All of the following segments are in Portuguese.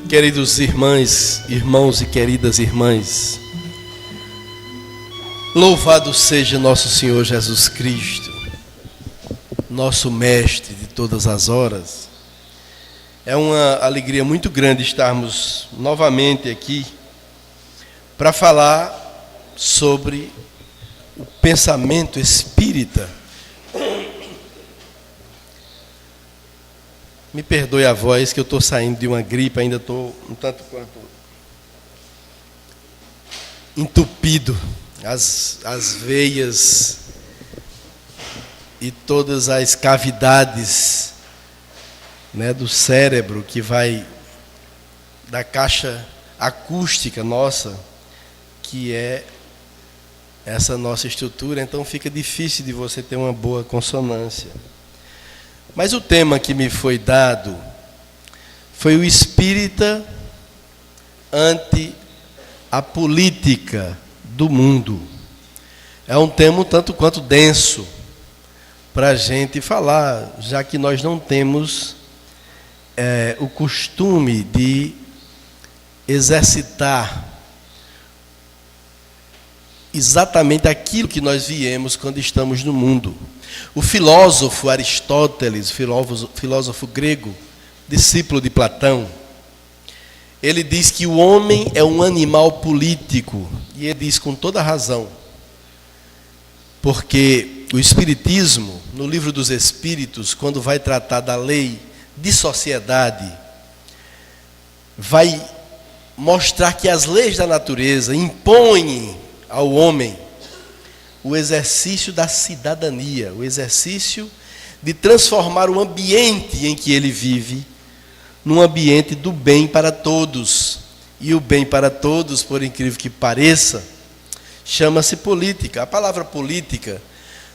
Queridos irmãos e queridas irmãs, louvado seja nosso Senhor Jesus Cristo, nosso Mestre de todas as horas. É uma alegria muito grande estarmos novamente aqui para falar sobre o pensamento espírita. Me perdoe a voz, que eu estou saindo de uma gripe, ainda estou um tanto quanto entupido, as veias e todas as cavidades, do cérebro, que vai da caixa acústica nossa, que é essa nossa estrutura, então fica difícil de você ter uma boa consonância. Mas o tema que me foi dado foi o espírita ante a política do mundo. É um tema um tanto quanto denso para a gente falar, já que nós não temos o costume de exercitar exatamente aquilo que nós viemos quando estamos no mundo. O filósofo Aristóteles, filósofo grego, discípulo de Platão, ele diz que o homem é um animal político, e ele diz com toda razão, porque o Espiritismo, no Livro dos Espíritos, quando vai tratar da lei de sociedade, vai mostrar que as leis da natureza impõem ao homem o exercício da cidadania, o exercício de transformar o ambiente em que ele vive num ambiente do bem para todos. E o bem para todos, por incrível que pareça, chama-se política. A palavra política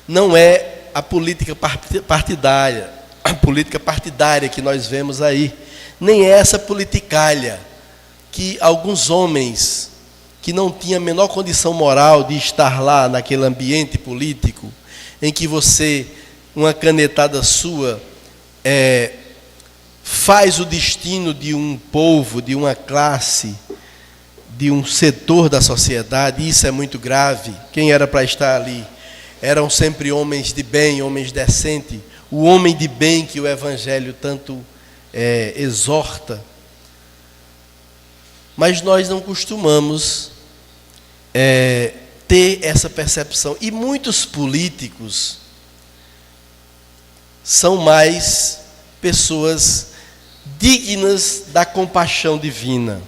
não é a política partidária, a política partidária que nós vemos aí, nem é essa politicalha que alguns homens que não tinha a menor condição moral de estar lá naquele ambiente político, em que você, uma canetada sua, faz o destino de um povo, de uma classe, de um setor da sociedade. Isso é muito grave. Quem era para estar ali? Eram sempre homens de bem, homens decentes. O homem de bem que o Evangelho tanto exorta. Mas nós não costumamos ter essa percepção. E muitos políticos são mais pessoas dignas da compaixão divina.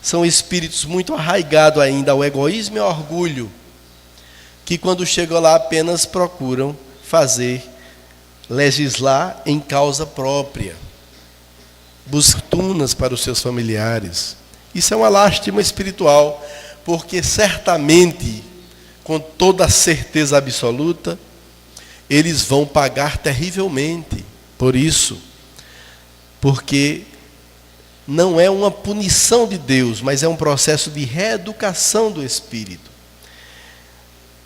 São espíritos muito arraigados ainda ao egoísmo e ao orgulho, que quando chegam lá apenas procuram legislar em causa própria, buscam fortunas para os seus familiares. Isso é uma lástima espiritual, porque certamente, com toda a certeza absoluta, eles vão pagar terrivelmente por isso, porque não é uma punição de Deus, mas é um processo de reeducação do espírito.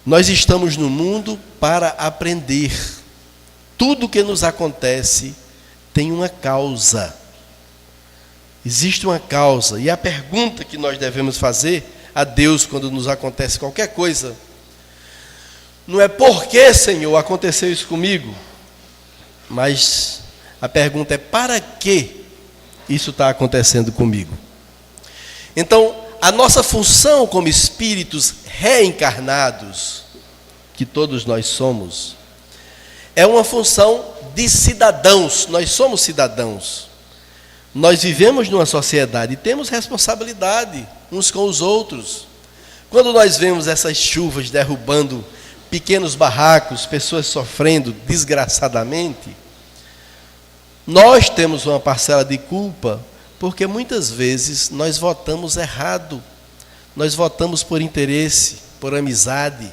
Nós estamos no mundo para aprender. Tudo que nos acontece tem uma causa. Existe uma causa, e a pergunta que nós devemos fazer a Deus quando nos acontece qualquer coisa não é por que, Senhor, aconteceu isso comigo, mas a pergunta é para que isso está acontecendo comigo. Então, a nossa função como espíritos reencarnados, que todos nós somos, é uma função de cidadãos. Nós somos cidadãos. Nós vivemos numa sociedade e temos responsabilidade uns com os outros. Quando nós vemos essas chuvas derrubando pequenos barracos, pessoas sofrendo desgraçadamente, nós temos uma parcela de culpa, porque muitas vezes nós votamos errado. Nós votamos por interesse, por amizade.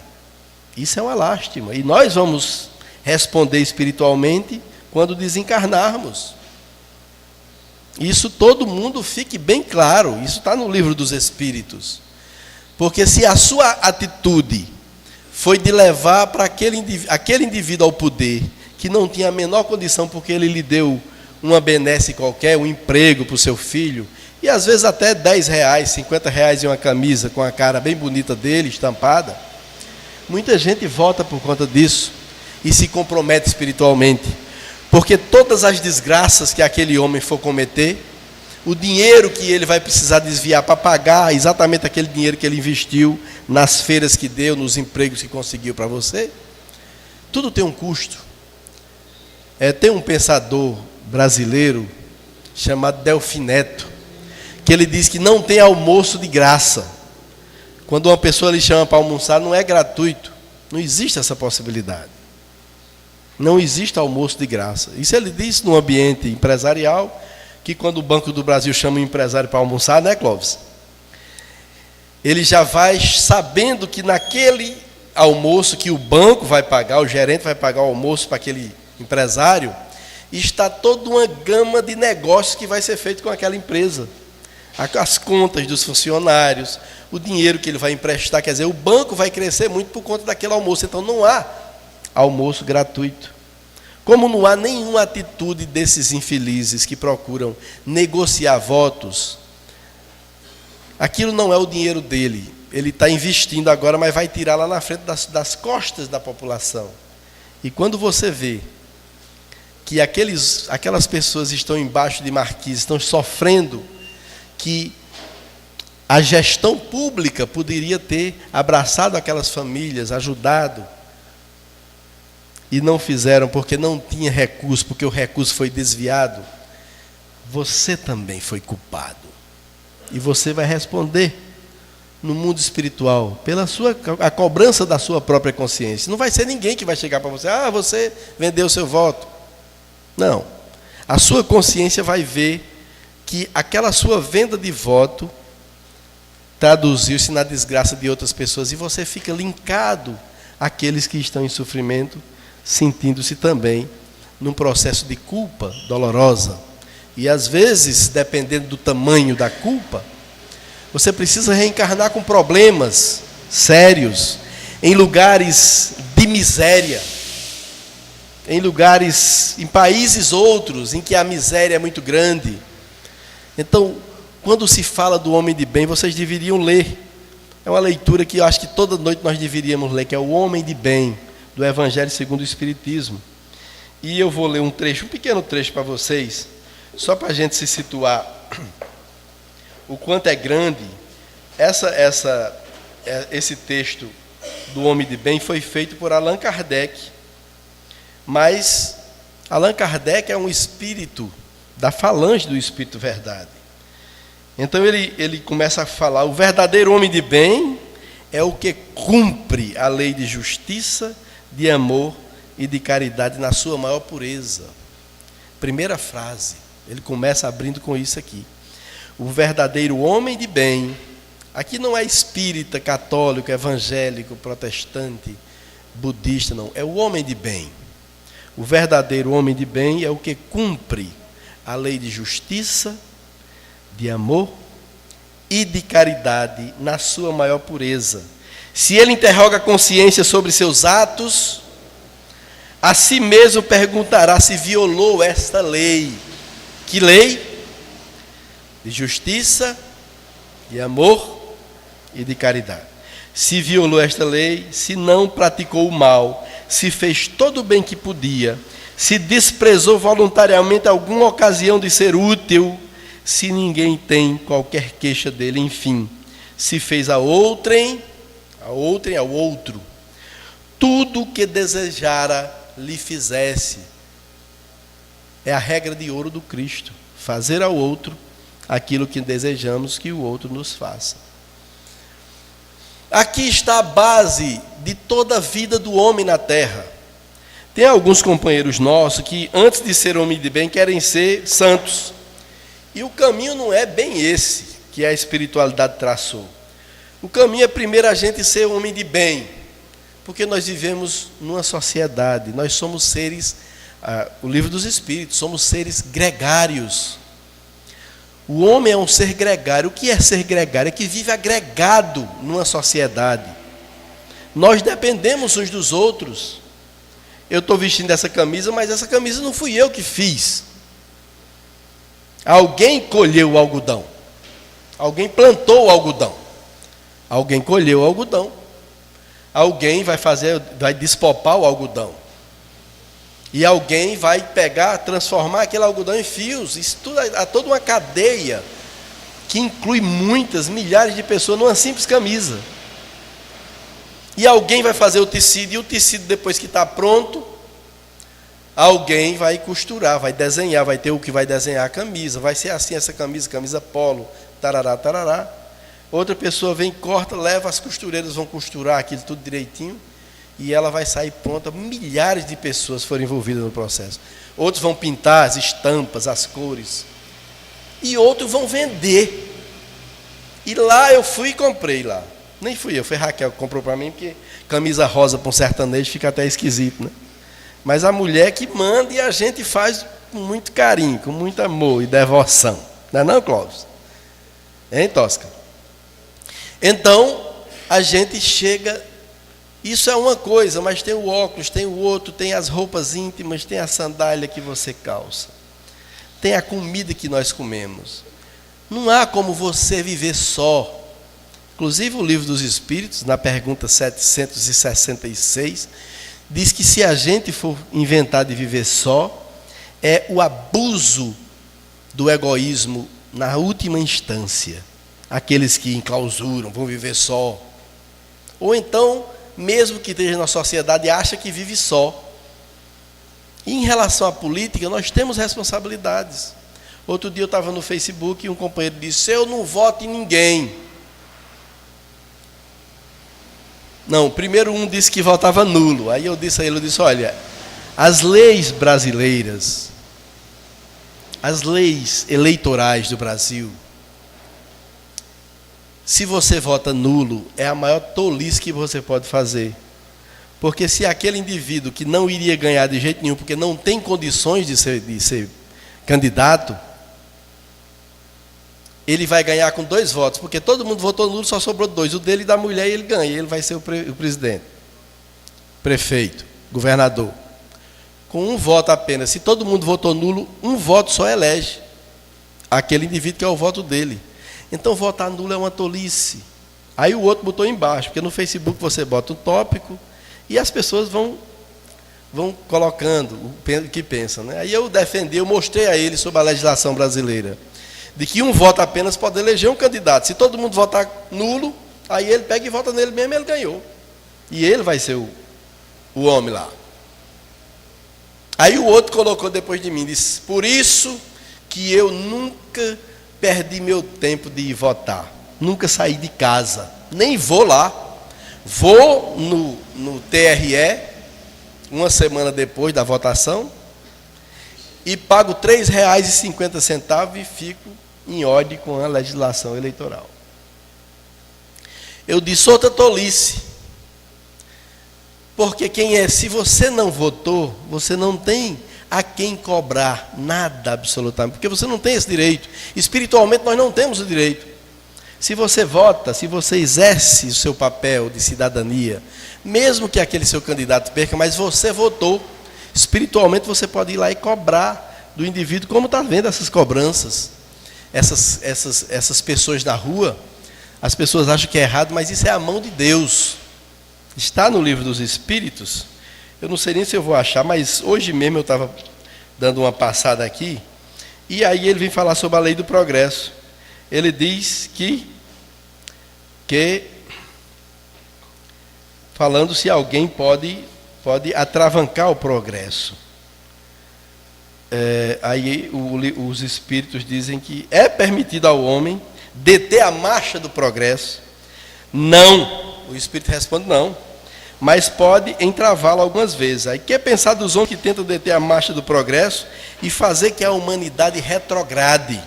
Isso é uma lástima. E nós vamos responder espiritualmente quando desencarnarmos. Isso todo mundo fique bem claro. Isso está no Livro dos Espíritos. Porque se a sua atitude foi de levar para aquele indivíduo ao poder, que não tinha a menor condição, porque ele lhe deu uma benesse qualquer, um emprego para o seu filho, E às vezes até R$10, R$50 em uma camisa com a cara bem bonita dele, estampada. Muita gente vota por conta disso e se compromete espiritualmente. Porque todas as desgraças que aquele homem for cometer, o dinheiro que ele vai precisar desviar para pagar exatamente aquele dinheiro que ele investiu nas feiras que deu, nos empregos que conseguiu para você, tudo tem um custo. Tem um pensador brasileiro chamado Delfim Neto, que ele diz que não tem almoço de graça. Quando uma pessoa lhe chama para almoçar, não é gratuito. Não existe essa possibilidade. Não existe almoço de graça. Isso ele diz no ambiente empresarial, que quando o Banco do Brasil chama um empresário para almoçar, né, Clóvis? Ele já vai sabendo que naquele almoço que o banco vai pagar, o gerente vai pagar o almoço para aquele empresário, está toda uma gama de negócios que vai ser feito com aquela empresa. As contas dos funcionários, o dinheiro que ele vai emprestar, quer dizer, o banco vai crescer muito por conta daquele almoço. Então não há almoço gratuito. Como não há nenhuma atitude desses infelizes que procuram negociar votos, aquilo não é o dinheiro dele. Ele está investindo agora, mas vai tirar lá na frente das costas da população. E quando você vê que aquelas pessoas estão embaixo de marquises, estão sofrendo, que a gestão pública poderia ter abraçado aquelas famílias, ajudado, e não fizeram porque não tinha recurso, porque o recurso foi desviado, você também foi culpado. E você vai responder no mundo espiritual pela a cobrança da sua própria consciência. Não vai ser ninguém que vai chegar para você, você vendeu o seu voto. Não. A sua consciência vai ver que aquela sua venda de voto traduziu-se na desgraça de outras pessoas, e você fica linkado àqueles que estão em sofrimento, sentindo-se também num processo de culpa dolorosa. E às vezes, dependendo do tamanho da culpa, você precisa reencarnar com problemas sérios, em lugares de miséria, em países outros, em que a miséria é muito grande. Então, quando se fala do homem de bem, vocês deveriam ler. É uma leitura que eu acho que toda noite nós deveríamos ler, que é o Homem de Bem, do Evangelho segundo o Espiritismo. E eu vou ler um pequeno trecho para vocês, só para a gente se situar o quanto é grande. Esse texto do Homem de Bem foi feito por Allan Kardec, mas Allan Kardec é um espírito da falange do Espírito Verdade. Então ele começa a falar: o verdadeiro homem de bem é o que cumpre a lei de justiça, de amor e de caridade na sua maior pureza. Primeira frase, ele começa abrindo com isso aqui. O verdadeiro homem de bem, aqui não é espírita, católico, evangélico, protestante, budista, não. É o homem de bem. O verdadeiro homem de bem é o que cumpre a lei de justiça, de amor e de caridade na sua maior pureza. Se ele interroga a consciência sobre seus atos, a si mesmo perguntará se violou esta lei. Que lei? De justiça, de amor e de caridade. Se violou esta lei, se não praticou o mal, se fez todo o bem que podia, se desprezou voluntariamente alguma ocasião de ser útil, se ninguém tem qualquer queixa dele, enfim, se fez ao outrem, ao outro, tudo o que desejara lhe fizesse. É a regra de ouro do Cristo, fazer ao outro aquilo que desejamos que o outro nos faça. Aqui está a base de toda a vida do homem na terra. Tem alguns companheiros nossos que, antes de ser homem de bem, querem ser santos. E o caminho não é bem esse que a espiritualidade traçou. O caminho é primeiro a gente ser homem de bem, porque nós vivemos numa sociedade, nós somos seres, o livro dos Espíritos, somos seres gregários. O homem é um ser gregário. O que é ser gregário? É que vive agregado numa sociedade. Nós dependemos uns dos outros. Eu estou vestindo essa camisa, mas essa camisa não fui eu que fiz. Alguém colheu o algodão. Alguém plantou o algodão. Alguém colheu o algodão. Alguém vai despopar o algodão. E alguém vai pegar, transformar aquele algodão em fios. Isso tudo, há toda uma cadeia que inclui muitas, milhares de pessoas numa simples camisa. E alguém vai fazer o tecido, e o tecido, depois que está pronto, alguém vai costurar, vai desenhar, vai ter o que vai desenhar a camisa. Vai ser assim essa camisa, camisa polo, tarará, tarará. Outra pessoa vem, corta, leva, as costureiras vão costurar aquilo tudo direitinho, e ela vai sair pronta. Milhares de pessoas foram envolvidas no processo. Outros vão pintar as estampas, as cores. E outros vão vender. E lá eu fui e comprei lá. Nem fui eu, foi Raquel que comprou para mim, porque camisa rosa para um sertanejo fica até esquisito, né? Mas a mulher que manda, e a gente faz com muito carinho, com muito amor e devoção. Não é não, Clóvis? Hein, Tosca? Então, a gente chega... Isso é uma coisa, mas tem o óculos, tem o outro, tem as roupas íntimas, tem a sandália que você calça, tem a comida que nós comemos. Não há como você viver só. Inclusive o Livro dos Espíritos, na pergunta 766, diz que se a gente for inventar de viver só, é o abuso do egoísmo na última instância. Aqueles que enclausuram, vão viver só. Ou então, mesmo que esteja na sociedade, acha que vive só. E em relação à política, nós temos responsabilidades. Outro dia eu estava no Facebook e um companheiro disse: eu não voto em ninguém. Não, primeiro um disse que votava nulo. Aí eu disse a ele, olha, as leis brasileiras, as leis eleitorais do Brasil, se você vota nulo, é a maior tolice que você pode fazer. Porque se aquele indivíduo que não iria ganhar de jeito nenhum, porque não tem condições de ser candidato, ele vai ganhar com 2 votos, porque todo mundo votou nulo, só sobrou 2, o dele e da mulher, e ele ganha, ele vai ser o presidente, prefeito, governador. Com 1 voto apenas, se todo mundo votou nulo, 1 voto só elege aquele indivíduo que é o voto dele. Então votar nulo é uma tolice. Aí o outro botou embaixo, porque no Facebook você bota um tópico e as pessoas vão colocando o que pensam, né? Aí eu defendi, eu mostrei a ele sobre a legislação brasileira, de que 1 voto apenas pode eleger um candidato. Se todo mundo votar nulo, aí ele pega e vota nele mesmo, ele ganhou. E ele vai ser o homem lá. Aí o outro colocou depois de mim, disse: por isso que eu nunca perdi meu tempo de ir votar. Nunca saí de casa. Nem vou lá. Vou no TRE, 1 semana depois da votação, e pago R$ 3,50 e fico em ódio com a legislação eleitoral. Eu disse outra tolice. Porque se você não votou, você não tem a quem cobrar nada absolutamente, porque você não tem esse direito. Espiritualmente nós não temos o direito. Se você vota, se você exerce o seu papel de cidadania, mesmo que aquele seu candidato perca, mas você votou, espiritualmente você pode ir lá e cobrar do indivíduo, como está vendo essas cobranças, essas pessoas na rua. As pessoas acham que é errado, mas isso é a mão de Deus. Está no Livro dos Espíritos. Eu não sei nem se eu vou achar, mas hoje mesmo eu estava dando uma passada aqui, e aí ele vem falar sobre a lei do progresso. Ele diz que falando se alguém pode atravancar o progresso. Aí os espíritos dizem que é permitido ao homem deter a marcha do progresso. Não, o espírito responde não, mas pode entravá-lo algumas vezes. Aí quer pensar dos homens que tentam deter a marcha do progresso e fazer que a humanidade retrograde.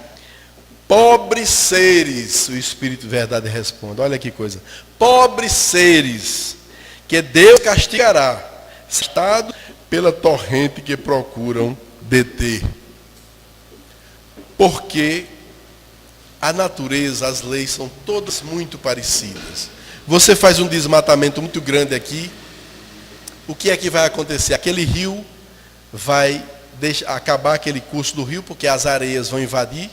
Pobres seres, o Espírito Verdade responde, olha que coisa, pobres seres, que Deus castigará, estado pela torrente que procuram deter. Porque a natureza, as leis são todas muito parecidas. Você faz um desmatamento muito grande aqui, o que é que vai acontecer? Aquele rio vai acabar aquele curso do rio, porque as areias vão invadir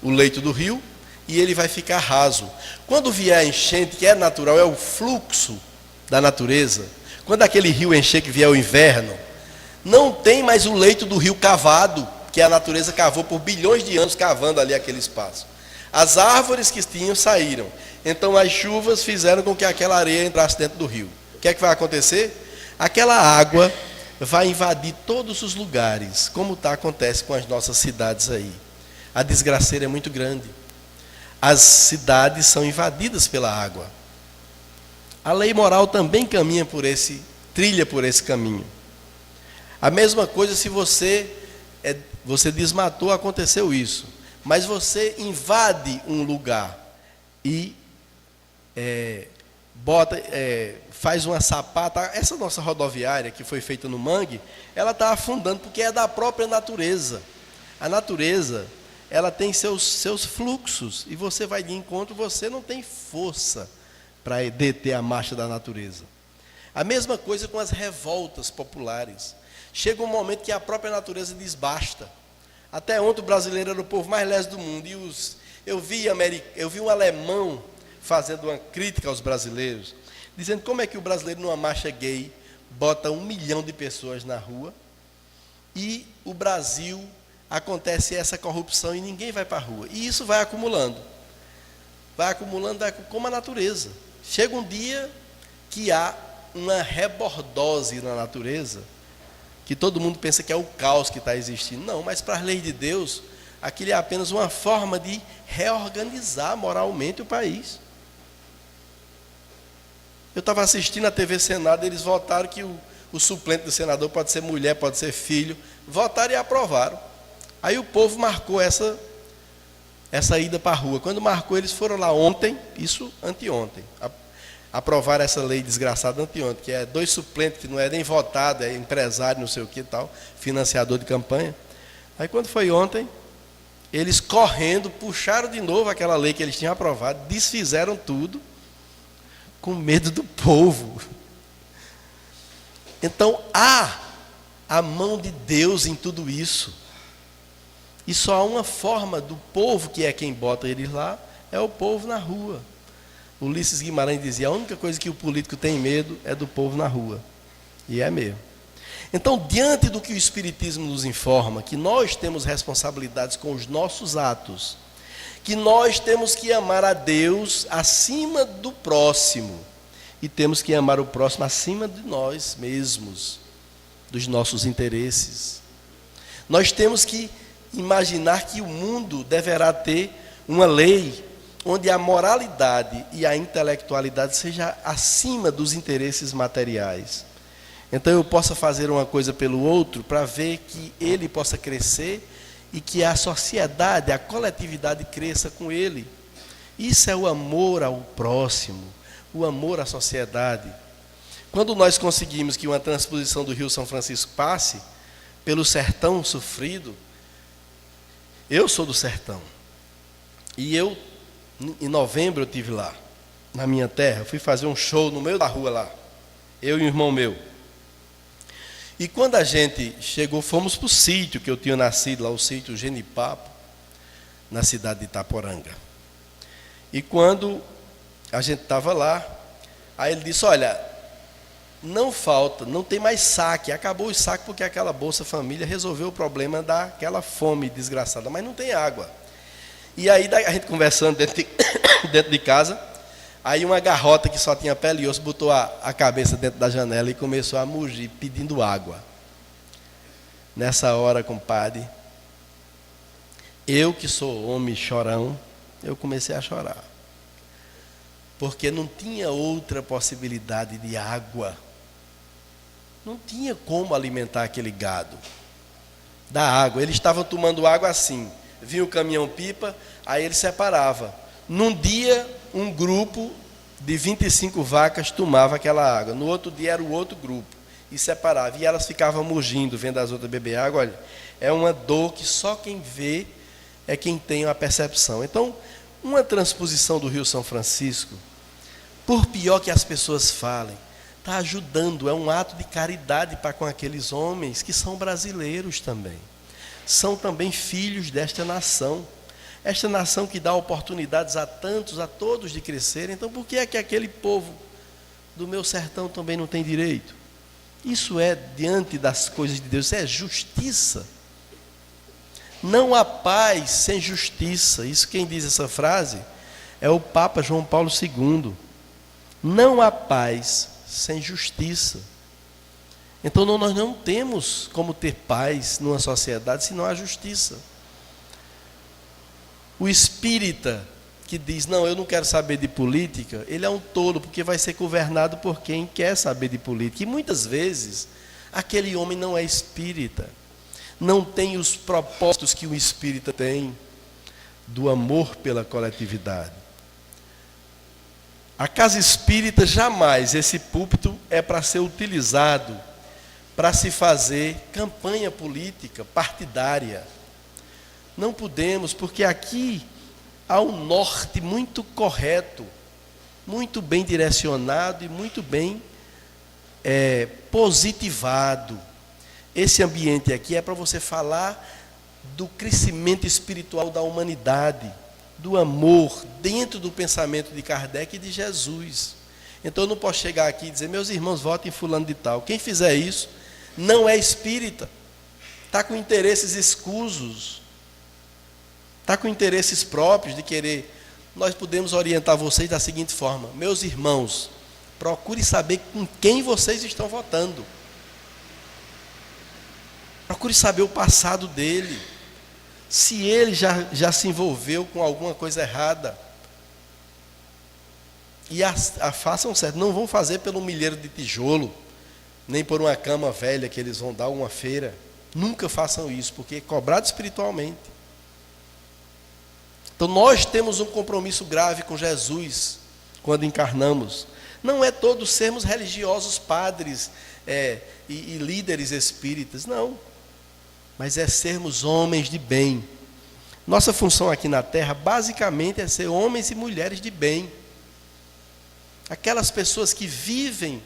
o leito do rio, e ele vai ficar raso. Quando vier a enchente, que é natural, é o fluxo da natureza, quando aquele rio encher, que vier o inverno, não tem mais o leito do rio cavado, que a natureza cavou por bilhões de anos, cavando ali aquele espaço. As árvores que tinham saíram. Então as chuvas fizeram com que aquela areia entrasse dentro do rio. O que é que vai acontecer? Aquela água vai invadir todos os lugares, como acontece com as nossas cidades aí. A desgraceira é muito grande. As cidades são invadidas pela água. A lei moral também trilha por esse caminho. A mesma coisa se você desmatou, aconteceu isso. Mas você invade um lugar e faz uma sapata. Essa nossa rodoviária que foi feita no mangue, ela está afundando porque é da própria natureza. A natureza, ela tem seus fluxos e você vai de encontro, você não tem força para deter a marcha da natureza. A mesma coisa com as revoltas populares. Chega um momento que a própria natureza diz basta. Até ontem o brasileiro era o povo mais leso do mundo. Eu vi um alemão fazendo uma crítica aos brasileiros, dizendo como é que o brasileiro numa marcha gay bota 1 milhão de pessoas na rua e o Brasil acontece essa corrupção e ninguém vai para a rua. E isso vai acumulando. Vai como a natureza. Chega um dia que há uma rebordose na natureza, que todo mundo pensa que é o caos que está existindo. Não, mas para as leis de Deus, aquilo é apenas uma forma de reorganizar moralmente o país. Eu estava assistindo a TV Senado, eles votaram que o suplente do senador pode ser mulher, pode ser filho. Votaram e aprovaram. Aí o povo marcou essa ida para a rua. Quando marcou, eles foram lá ontem, isso anteontem, aprovaram essa lei desgraçada anteontem, que é 2 suplentes, que não é nem votado, é empresário, não sei o que e tal, financiador de campanha. Aí quando foi ontem, eles correndo, puxaram de novo aquela lei que eles tinham aprovado, desfizeram tudo, com medo do povo. Então há a mão de Deus em tudo isso. E só há uma forma do povo, que é quem bota eles lá, é o povo na rua. Ulisses Guimarães dizia, a única coisa que o político tem medo é do povo na rua. E é mesmo. Então, diante do que o Espiritismo nos informa, que nós temos responsabilidades com os nossos atos, que nós temos que amar a Deus acima do próximo, e temos que amar o próximo acima de nós mesmos, dos nossos interesses. Nós temos que imaginar que o mundo deverá ter uma lei onde a moralidade e a intelectualidade seja acima dos interesses materiais. Então eu possa fazer uma coisa pelo outro para ver que ele possa crescer e que a sociedade, a coletividade cresça com ele. Isso é o amor ao próximo, o amor à sociedade. Quando nós conseguimos que uma transposição do Rio São Francisco passe pelo sertão sofrido, eu sou do sertão, e em novembro eu estive lá, na minha terra, fui fazer um show no meio da rua lá, eu e um irmão meu. E quando a gente chegou, fomos para o sítio que eu tinha nascido lá, o sítio Genipapo, na cidade de Itaporanga. E quando a gente estava lá, aí ele disse, olha, não falta, não tem mais saque, acabou o saque porque aquela Bolsa Família resolveu o problema daquela fome desgraçada, mas não tem água. E aí a gente conversando dentro de casa, aí uma garrota que só tinha pele e osso botou a cabeça dentro da janela e começou a mugir pedindo água. Nessa hora, compadre, eu que sou homem chorão, eu comecei a chorar. Porque não tinha outra possibilidade de água. Não tinha como alimentar aquele gado. Da água. Eles estavam tomando água assim. Vinha o caminhão-pipa, aí ele separava. Num dia, um grupo de 25 vacas tomava aquela água. No outro dia era o outro grupo. E separava. E elas ficavam mugindo, vendo as outras beber água. Olha, é uma dor que só quem vê é quem tem a percepção. Então, uma transposição do Rio São Francisco, por pior que as pessoas falem, está ajudando, é um ato de caridade para com aqueles homens que são brasileiros também. São também filhos desta nação. Esta nação que dá oportunidades a tantos, a todos de crescer, então por que é que aquele povo do meu sertão também não tem direito? Isso é diante das coisas de Deus, isso é justiça. Não há paz sem justiça. Isso quem diz essa frase é o Papa João Paulo II. Não há paz sem justiça. Então nós não temos como ter paz numa sociedade se não há justiça. O espírita que diz, não, eu não quero saber de política, ele é um tolo, porque vai ser governado por quem quer saber de política. E muitas vezes, aquele homem não é espírita, não tem os propósitos que o espírita tem, do amor pela coletividade. A casa espírita, jamais, esse púlpito é para ser utilizado para se fazer campanha política, partidária. Não podemos, porque aqui há um norte muito correto, muito bem direcionado e muito bem positivado. Esse ambiente aqui é para você falar do crescimento espiritual da humanidade, do amor, dentro do pensamento de Kardec e de Jesus. Então eu não posso chegar aqui e dizer, meus irmãos, votem em fulano de tal. Quem fizer isso não é espírita, está com interesses escusos, está com interesses próprios de querer. Nós podemos orientar vocês da seguinte forma: meus irmãos, procure saber com quem vocês estão votando. Procure saber o passado dele, se ele já se envolveu com alguma coisa errada. E façam certo, não vão fazer pelo milheiro de tijolo, nem por uma cama velha que eles vão dar uma feira. Nunca façam isso, porque é cobrado espiritualmente. Então nós temos um compromisso grave com Jesus quando encarnamos. Não é todos sermos religiosos, padres e líderes espíritas, não. Mas é sermos homens de bem. Nossa função aqui na Terra, basicamente, é ser homens e mulheres de bem. Aquelas pessoas que vivem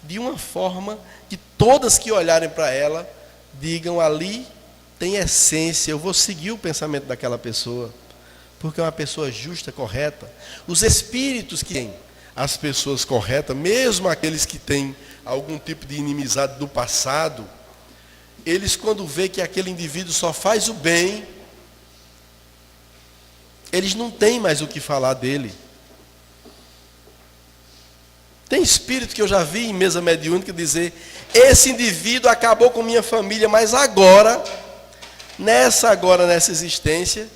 de uma forma que todas que olharem para ela, digam, ali tem essência, eu vou seguir o pensamento daquela pessoa, porque é uma pessoa justa, correta. Os espíritos que têm as pessoas corretas, mesmo aqueles que têm algum tipo de inimizade do passado, eles, quando vê que aquele indivíduo só faz o bem, eles não têm mais o que falar dele. Tem espírito que eu já vi em mesa mediúnica dizer, esse indivíduo acabou com minha família, mas agora, nessa existência,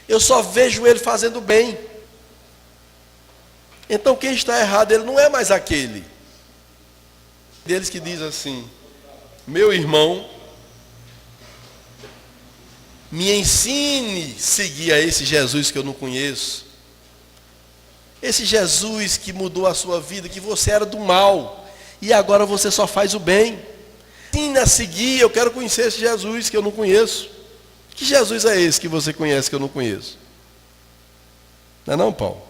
eu só vejo ele fazendo bem. Então quem está errado, ele não é mais aquele. Deles que diz assim, meu irmão, me ensine a seguir a esse Jesus que eu não conheço. Esse Jesus que mudou a sua vida, que você era do mal, e agora você só faz o bem. Ensine a seguir, eu quero conhecer esse Jesus que eu não conheço. Que Jesus é esse que você conhece que eu não conheço? Não é não, Paulo?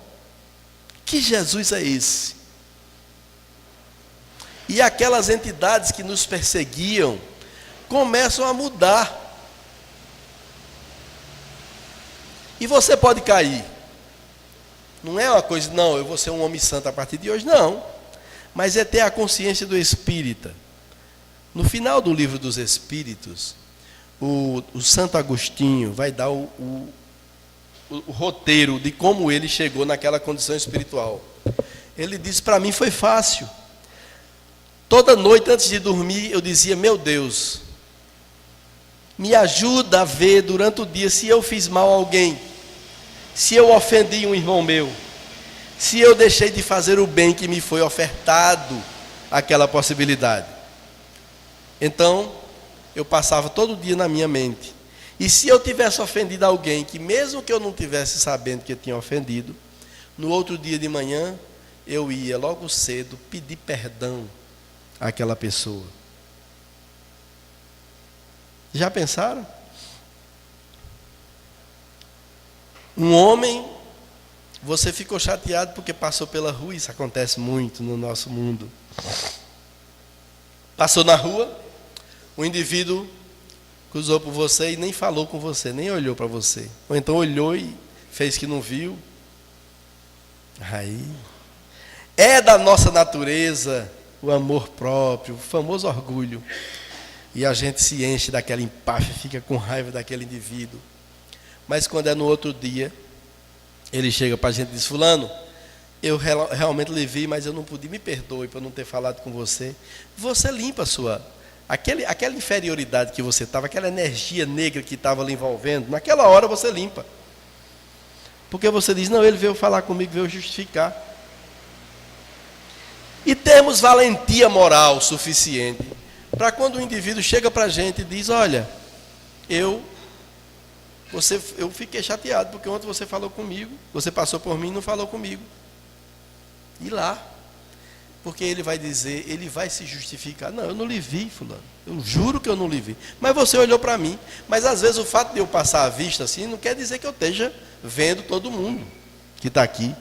Que Jesus é esse? E aquelas entidades que nos perseguiam começam a mudar. E você pode cair. Não é uma coisa, não, eu vou ser um homem santo a partir de hoje, não. Mas é ter a consciência do espírita. No final do livro dos Espíritos, o Santo Agostinho vai dar o roteiro de como ele chegou naquela condição espiritual. Ele diz, para mim foi fácil. Toda noite antes de dormir eu dizia, meu Deus, me ajuda a ver durante o dia se eu fiz mal a alguém, se eu ofendi um irmão meu, se eu deixei de fazer o bem que me foi ofertado, aquela possibilidade. Então, eu passava todo dia na minha mente. E se eu tivesse ofendido alguém, que mesmo que eu não tivesse sabendo que eu tinha ofendido, no outro dia de manhã, eu ia logo cedo pedir perdão àquela pessoa. Já pensaram? Um homem, você ficou chateado porque passou pela rua, isso acontece muito no nosso mundo. Passou na rua, o indivíduo cruzou por você e nem falou com você, nem olhou para você. Ou então olhou e fez que não viu. Aí, é da nossa natureza o amor próprio, o famoso orgulho. E a gente se enche daquela empáfia, fica com raiva daquele indivíduo. Mas quando é no outro dia, ele chega para a gente e diz: fulano, eu realmente lhe vi, mas eu não pude, me perdoe por não ter falado com você. Você limpa a sua... Aquela inferioridade que você estava, aquela energia negra que estava lhe envolvendo, naquela hora você limpa. Porque você diz: não, ele veio falar comigo, veio justificar. E temos valentia moral suficiente para quando o indivíduo chega para a gente e diz: olha, eu fiquei chateado, porque ontem você falou comigo, você passou por mim e não falou comigo. E lá, porque ele vai dizer, ele vai se justificar: não, eu não lhe vi, fulano, eu juro que eu não lhe vi, mas você olhou para mim. Mas às vezes o fato de eu passar a vista assim, não quer dizer que eu esteja vendo todo mundo que está aqui.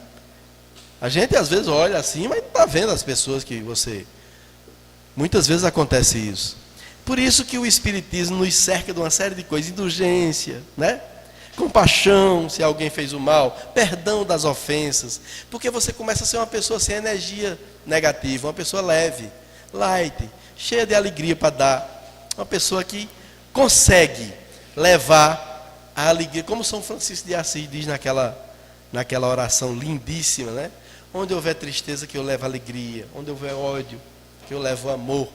A gente às vezes olha assim, mas não está vendo as pessoas que você... Muitas vezes acontece isso. Por isso que o Espiritismo nos cerca de uma série de coisas: indulgência, né? Compaixão, se alguém fez o mal, perdão das ofensas, porque você começa a ser uma pessoa sem energia negativa, uma pessoa leve, light, cheia de alegria para dar, uma pessoa que consegue levar a alegria, como São Francisco de Assis diz naquela oração lindíssima, né? Onde houver tristeza, que eu levo alegria, onde houver ódio, que eu levo amor.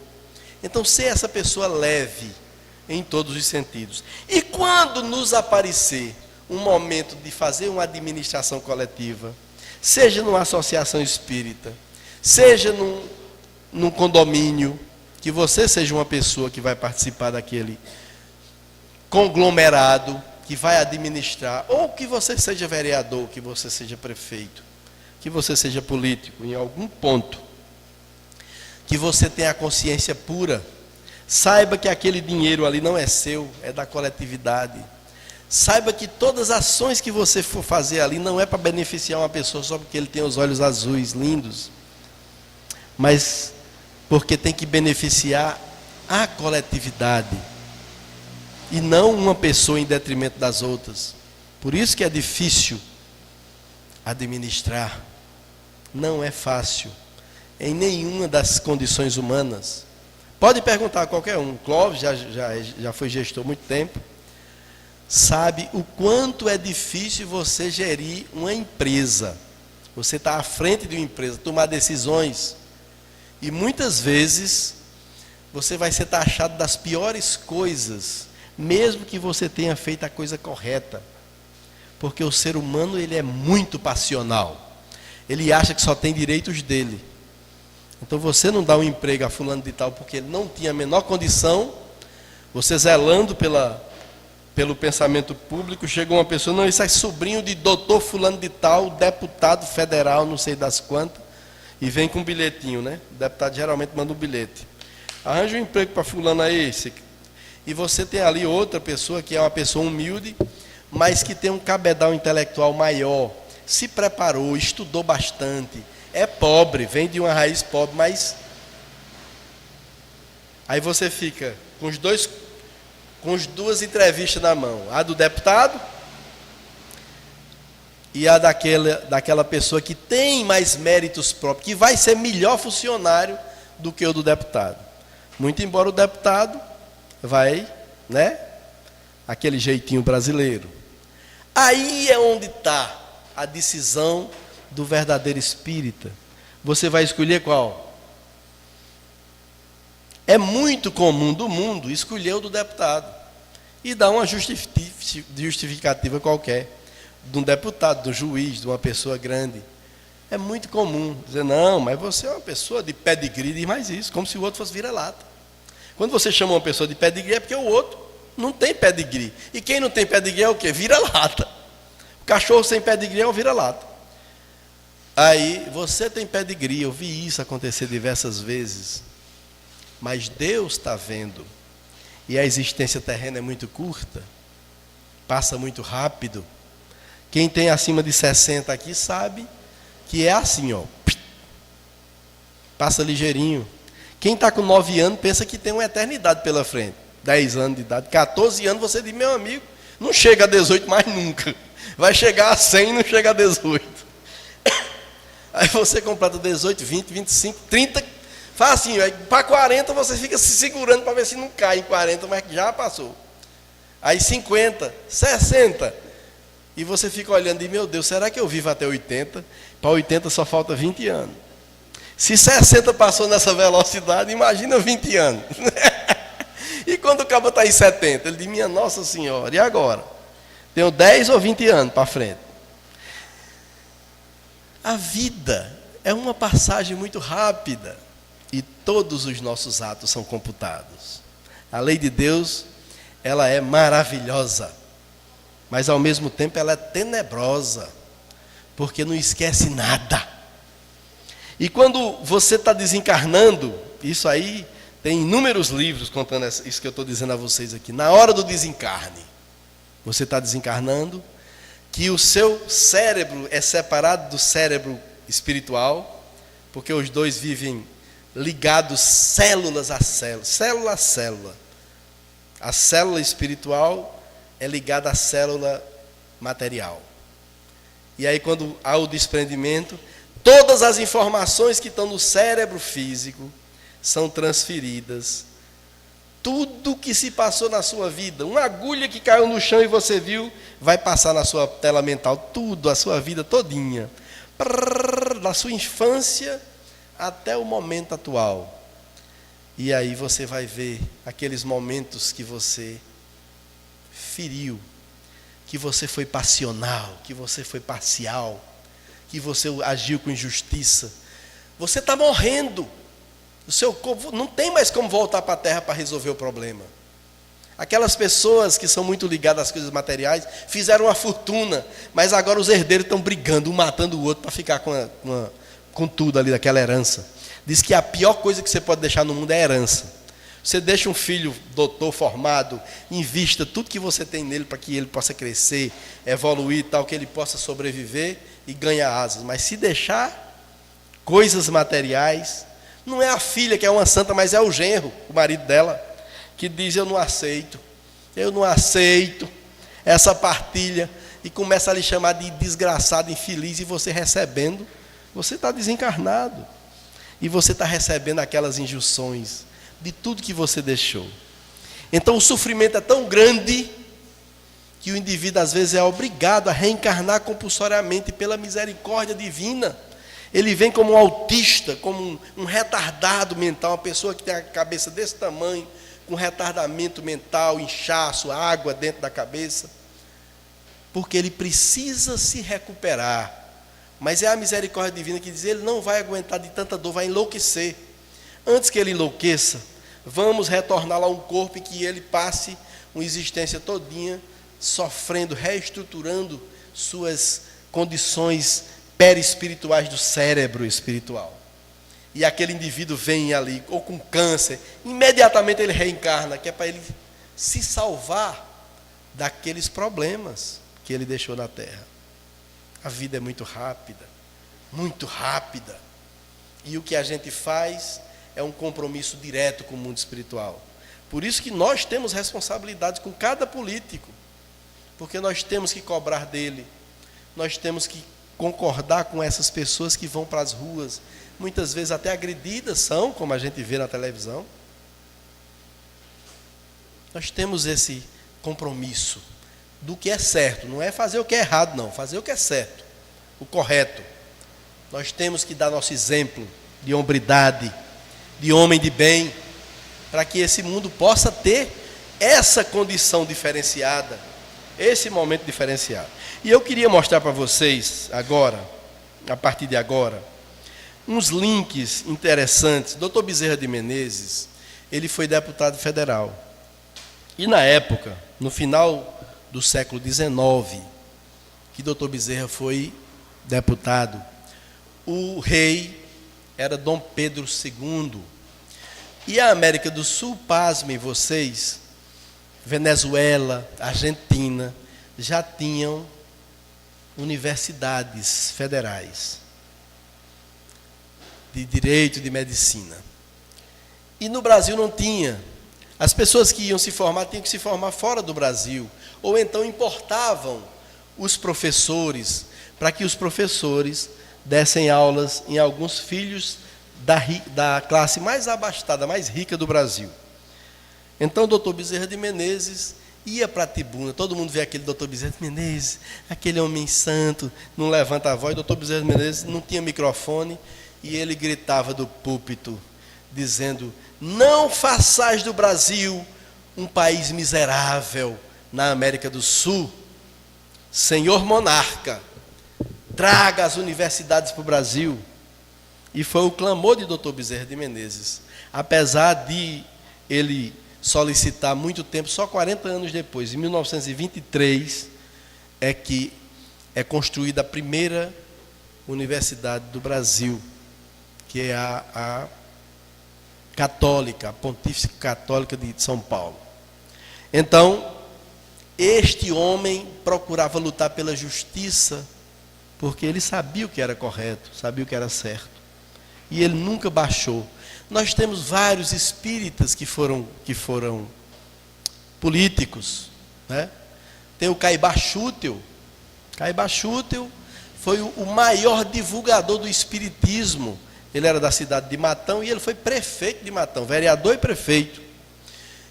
Então, ser essa pessoa leve em todos os sentidos. E quando nos aparecer um momento de fazer uma administração coletiva, seja numa associação espírita, seja num condomínio, que você seja uma pessoa que vai participar daquele conglomerado, que vai administrar, ou que você seja vereador, que você seja prefeito, que você seja político, em algum ponto, que você tenha a consciência pura. Saiba que aquele dinheiro ali não é seu, é da coletividade. Saiba que todas as ações que você for fazer ali não é para beneficiar uma pessoa só porque ele tem os olhos azuis, lindos, mas porque tem que beneficiar a coletividade e não uma pessoa em detrimento das outras. Por isso que é difícil administrar. Não é fácil em nenhuma das condições humanas. Pode perguntar a qualquer um. Clóvis já foi gestor há muito tempo. Sabe o quanto é difícil você gerir uma empresa. Você está à frente de uma empresa, tomar decisões. E muitas vezes você vai ser taxado das piores coisas, mesmo que você tenha feito a coisa correta. Porque o ser humano, ele é muito passional. Ele acha que só tem direitos dele. Então você não dá um emprego a fulano de tal porque ele não tinha a menor condição. Você zelando pelo pensamento público, chega uma pessoa: não, isso é sobrinho de doutor fulano de tal, deputado federal, não sei das quantas, e vem com um bilhetinho, né? O deputado geralmente manda um bilhete: arranja um emprego para fulano aí. E você tem ali outra pessoa que é uma pessoa humilde, mas que tem um cabedal intelectual maior, se preparou, estudou bastante, é pobre, vem de uma raiz pobre, mas aí você fica com as duas entrevistas na mão: a do deputado e a daquela pessoa que tem mais méritos próprios, que vai ser melhor funcionário do que o do deputado. Muito embora o deputado vai, né, aquele jeitinho brasileiro. Aí é onde está a decisão do verdadeiro espírita. Você vai escolher qual? É muito comum do mundo escolher o do deputado e dar uma justificativa qualquer, de um deputado, do juiz, de uma pessoa grande. É muito comum dizer: não, mas você é uma pessoa de pedigree, diz mais isso, como se o outro fosse vira-lata. Quando você chama uma pessoa de pedigree é porque o outro não tem pedigree. E quem não tem pedigree é o quê? Vira-lata. O cachorro sem pedigree é o vira-lata. Aí, você tem pedigree, eu vi isso acontecer diversas vezes, mas Deus está vendo, e a existência terrena é muito curta, passa muito rápido. Quem tem acima de 60 aqui sabe que é assim, ó, passa ligeirinho. Quem está com 9 anos pensa que tem uma eternidade pela frente, 10 anos de idade, 14 anos, você diz: meu amigo, não chega a 18 mais nunca. Vai chegar a 100 e não chega a 18. Aí você completa 18, 20, 25, 30, faz assim, para 40 você fica se segurando para ver se não cai em 40, mas já passou. Aí 50, 60, e você fica olhando e, meu Deus, será que eu vivo até 80? Para 80 só falta 20 anos. Se 60 passou nessa velocidade, imagina 20 anos. E quando o cabo está em 70, ele diz, minha Nossa Senhora, e agora? Tenho 10 ou 20 anos para frente. A vida é uma passagem muito rápida e todos os nossos atos são computados. A lei de Deus, ela é maravilhosa, mas ao mesmo tempo ela é tenebrosa, porque não esquece nada. E quando você está desencarnando, isso aí tem inúmeros livros contando isso que eu estou dizendo a vocês aqui. Na hora do desencarne, você está desencarnando, que o seu cérebro é separado do cérebro espiritual, porque os dois vivem ligados células a célula, célula a célula. A célula espiritual é ligada à célula material. E aí quando há o desprendimento, todas as informações que estão no cérebro físico são transferidas. Tudo que se passou na sua vida, uma agulha que caiu no chão e você viu, vai passar na sua tela mental, tudo, a sua vida todinha. Da sua infância até o momento atual. E aí você vai ver aqueles momentos que você feriu, que você foi passional, que você foi parcial, que você agiu com injustiça. Você está morrendo. O seu corpo não tem mais como voltar para a terra para resolver o problema. Aquelas pessoas que são muito ligadas às coisas materiais fizeram uma fortuna, mas agora os herdeiros estão brigando, um matando o outro para ficar com tudo ali daquela herança. Diz que a pior coisa que você pode deixar no mundo é a herança. Você deixa um filho doutor formado, invista tudo que você tem nele para que ele possa crescer, evoluir, tal, que ele possa sobreviver e ganhar asas. Mas se deixar coisas materiais, não é a filha que é uma santa, mas é o genro, o marido dela, que diz, eu não aceito essa partilha, e começa a lhe chamar de desgraçado, infeliz, e você recebendo, você está desencarnado, e você está recebendo aquelas injunções de tudo que você deixou. Então o sofrimento é tão grande, que o indivíduo às vezes é obrigado a reencarnar compulsoriamente pela misericórdia divina. Ele vem como um autista, como um retardado mental, uma pessoa que tem a cabeça desse tamanho, com retardamento mental, inchaço, água dentro da cabeça, porque ele precisa se recuperar. Mas é a misericórdia divina que diz, ele não vai aguentar de tanta dor, vai enlouquecer. Antes que ele enlouqueça, vamos retorná-lo a um corpo em que ele passe uma existência todinha, sofrendo, reestruturando suas condições perispirituais do cérebro espiritual. E aquele indivíduo vem ali, ou com câncer, imediatamente ele reencarna, que é para ele se salvar daqueles problemas que ele deixou na terra. A vida é muito rápida, muito rápida. E o que a gente faz é um compromisso direto com o mundo espiritual. Por isso que nós temos responsabilidade com cada político, porque nós temos que cobrar dele, nós temos que concordar com essas pessoas que vão para as ruas, muitas vezes até agredidas são, como a gente vê na televisão. Nós temos esse compromisso do que é certo, não é fazer o que é errado, não, fazer o que é certo, o correto. Nós temos que dar nosso exemplo de hombridade, de homem de bem, para que esse mundo possa ter essa condição diferenciada, esse momento diferenciado. E eu queria mostrar para vocês agora, a partir de agora, uns links interessantes. Dr. Bezerra de Menezes, ele foi deputado federal. E na época, no final do século XIX, que Dr. Bezerra foi deputado, o rei era Dom Pedro II. E a América do Sul, pasmem vocês, Venezuela, Argentina, já tinham universidades federais de direito e de medicina. E no Brasil não tinha. As pessoas que iam se formar tinham que se formar fora do Brasil, ou então importavam os professores, para que os professores dessem aulas em alguns filhos da classe mais abastada, mais rica do Brasil. Então o doutor Bezerra de Menezes ia para a tribuna, todo mundo vê aquele doutor Bezerra de Menezes, aquele homem santo, não levanta a voz. O doutor Bezerra de Menezes não tinha microfone e ele gritava do púlpito, dizendo: não façais do Brasil um país miserável na América do Sul. Senhor monarca, traga as universidades para o Brasil. E foi o clamor de doutor Bezerra de Menezes. Apesar de ele solicitar muito tempo, só 40 anos depois, em 1923, é que é construída a primeira universidade do Brasil, que é a Católica, a Pontífice Católica de São Paulo. Então, este homem procurava lutar pela justiça, porque ele sabia o que era correto, sabia o que era certo. E ele nunca baixou. Nós temos vários espíritas que foram políticos, né? Tem o Caibá Chútil. Caibá Chútil foi o maior divulgador do espiritismo. Ele era da cidade de Matão e ele foi prefeito de Matão, vereador e prefeito.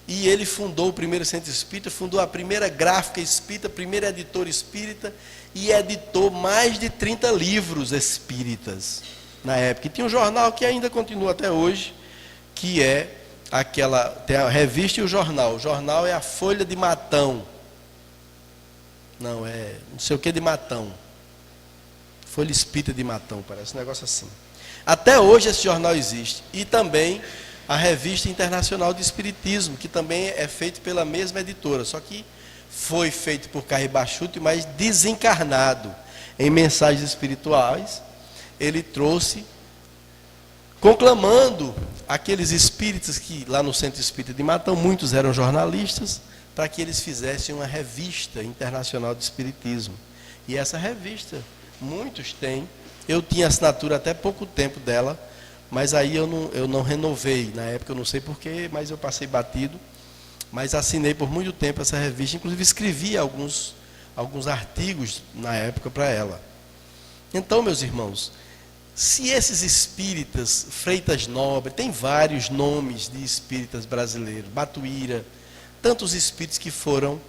E ele fundou o primeiro centro espírita, fundou a primeira gráfica espírita, primeiro editor espírita e editou mais de 30 livros espíritas na época. E tinha um jornal que ainda continua até hoje, que é tem a revista e o jornal. O jornal é a Folha de Matão. Não sei o que de Matão. Folha Espírita de Matão, parece um negócio assim. Até hoje esse jornal existe. E também a Revista Internacional de Espiritismo, que também é feito pela mesma editora, só que foi feito por Caibá Chútil, mas desencarnado. Em mensagens espirituais, ele trouxe, conclamando aqueles espíritas que lá no Centro Espírita de Matão, muitos eram jornalistas, para que eles fizessem uma revista internacional de espiritismo. E essa revista, muitos têm. Eu tinha assinatura até pouco tempo dela, mas aí eu não renovei. Na época eu não sei porquê, mas eu passei batido. Mas assinei por muito tempo essa revista, inclusive escrevi alguns artigos na época para ela. Então, meus irmãos, se esses espíritas, Freitas Nobre, tem vários nomes de espíritas brasileiros, Batuíra, tantos espíritos que foram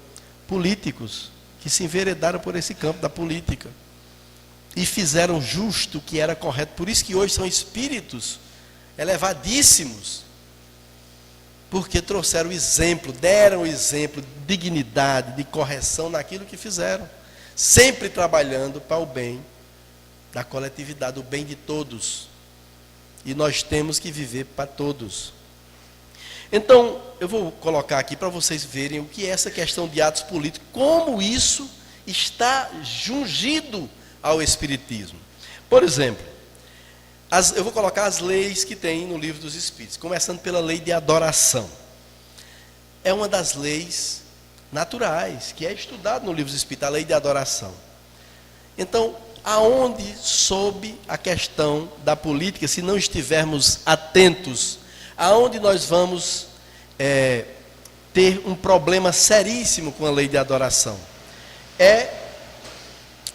políticos, que se enveredaram por esse campo da política e fizeram justo o que era correto. Por isso que hoje são espíritos elevadíssimos, porque trouxeram exemplo, deram exemplo de dignidade, de correção naquilo que fizeram, sempre trabalhando para o bem da coletividade, o bem de todos. E nós temos que viver para todos. Então, eu vou colocar aqui para vocês verem o que é essa questão de atos políticos, como isso está jungido ao Espiritismo. Por exemplo, eu vou colocar as leis que tem no Livro dos Espíritos, começando pela lei de adoração. É uma das leis naturais, que é estudada no Livro dos Espíritos, a lei de adoração. Então, aonde sob a questão da política, se não estivermos atentos, aonde nós vamos ter um problema seríssimo com a lei de adoração? É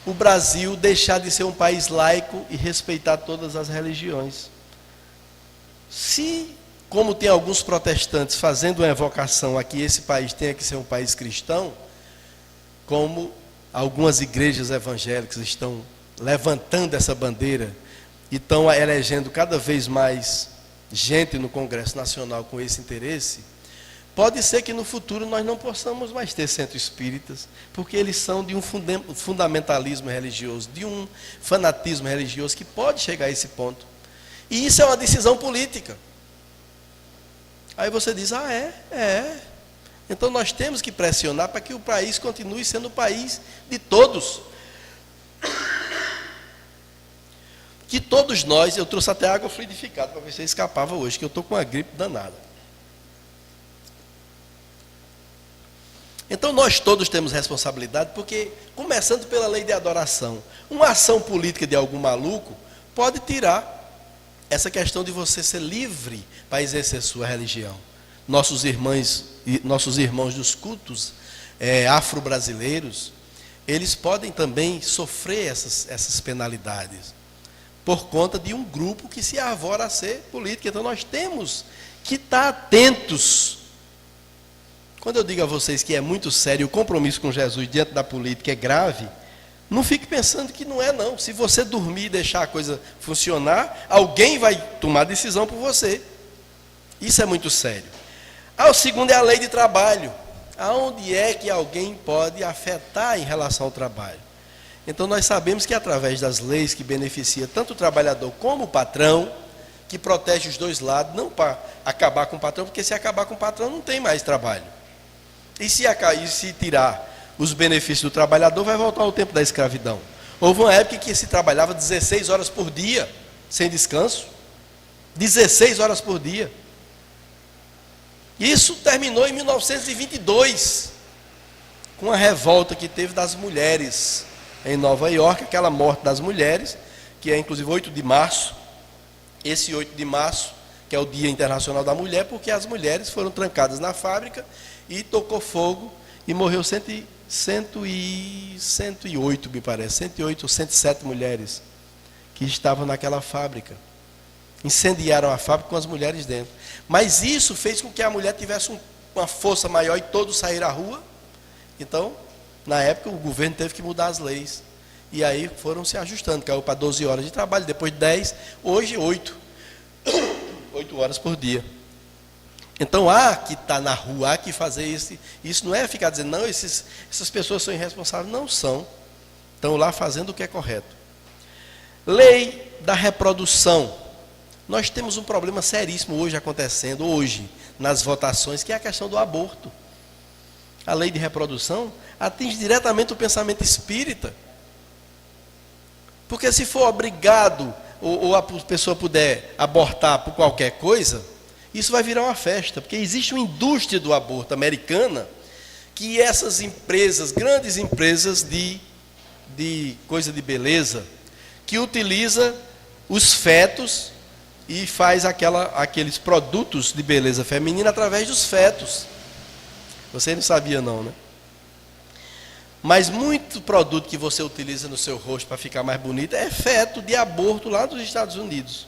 o Brasil deixar de ser um país laico e respeitar todas as religiões. Se, como tem alguns protestantes fazendo uma evocação a que esse país tenha que ser um país cristão, como algumas igrejas evangélicas estão levantando essa bandeira e estão elegendo cada vez mais gente no Congresso Nacional com esse interesse, pode ser que no futuro nós não possamos mais ter centros espíritas, porque eles são de um fundamentalismo religioso, de um fanatismo religioso que pode chegar a esse ponto. E isso é uma decisão política. Aí você diz, então nós temos que pressionar para que o país continue sendo o país de todos. Que todos nós, eu trouxe até água fluidificada para ver se eu escapava hoje, que eu estou com uma gripe danada. Então nós todos temos responsabilidade, porque, começando pela lei de adoração, uma ação política de algum maluco pode tirar essa questão de você ser livre para exercer sua religião. Nossos irmãos dos cultos afro-brasileiros, eles podem também sofrer essas penalidades, por conta de um grupo que se arvora a ser político. Então nós temos que estar atentos. Quando eu digo a vocês que é muito sério o compromisso com Jesus diante da política é grave, não fique pensando que não é não. Se você dormir e deixar a coisa funcionar, alguém vai tomar decisão por você. Isso é muito sério. O segundo é a lei de trabalho. Aonde é que alguém pode afetar em relação ao trabalho? Então nós sabemos que através das leis que beneficia tanto o trabalhador como o patrão, que protege os dois lados, não para acabar com o patrão, porque se acabar com o patrão não tem mais trabalho. E se tirar os benefícios do trabalhador, vai voltar ao tempo da escravidão. Houve uma época em que se trabalhava 16 horas por dia, sem descanso. 16 horas por dia. Isso terminou em 1922, com a revolta que teve das mulheres em Nova York, aquela morte das mulheres, que é inclusive 8 de março. Esse 8 de março, que é o Dia Internacional da Mulher, porque as mulheres foram trancadas na fábrica e tocou fogo e morreu 108, me parece, 108 ou 107 mulheres que estavam naquela fábrica. Incendiaram a fábrica com as mulheres dentro. Mas isso fez com que a mulher tivesse uma força maior e todos saíram à rua. Então, na época, o governo teve que mudar as leis. E aí foram se ajustando, caiu para 12 horas de trabalho, depois 10, hoje 8. 8 horas por dia. Então há que estar na rua, há que fazer isso. Isso não é ficar dizendo, não, essas pessoas são irresponsáveis. Não são. Estão lá fazendo o que é correto. Lei da reprodução. Nós temos um problema seríssimo hoje acontecendo, nas votações, que é a questão do aborto. A lei de reprodução atinge diretamente o pensamento espírita. Porque se for obrigado, ou a pessoa puder abortar por qualquer coisa, isso vai virar uma festa. Porque existe uma indústria do aborto americana, que essas empresas, grandes empresas de coisa de beleza, que utiliza os fetos e faz aqueles produtos de beleza feminina através dos fetos. Você não sabia não, né? Mas muito produto que você utiliza no seu rosto para ficar mais bonito é feto de aborto lá dos Estados Unidos.